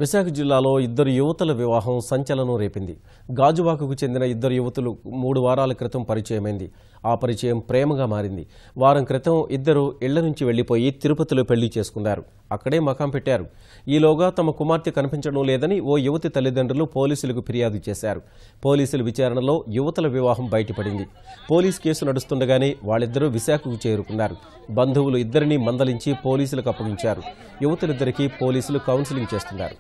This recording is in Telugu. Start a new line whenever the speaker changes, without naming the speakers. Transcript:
విశాఖ జిల్లాలో ఇద్దరు యువతుల వివాహం సంచలనం రేపింది. గాజువాకకు చెందిన ఇద్దరు యువతులు 3 వారాల క్రితం పరిచయమైంది. ఆ పరిచయం ప్రేమగా మారింది. వారం క్రితం ఇద్దరు ఇళ్ల నుంచి వెళ్లిపోయి తిరుపతిలో పెళ్లి చేసుకున్నారు. అక్కడే మకాం పెట్టారు. ఈలోగా తమ కుమార్తె కనిపించడం లేదని ఓ యువతి తల్లిదండ్రులు పోలీసులకు ఫిర్యాదు చేశారు. పోలీసుల విచారణలో యువతుల వివాహం బయటపడింది. పోలీసు కేసు నడుస్తుండగానే వాళ్ళిద్దరూ విశాఖకు చేరుకున్నారు. బంధువులు ఇద్దరినీ మందలించి పోలీసులకు అప్పగించారు. యువతులిద్దరికీ పోలీసులు కౌన్సిలింగ్ చేస్తున్నారు.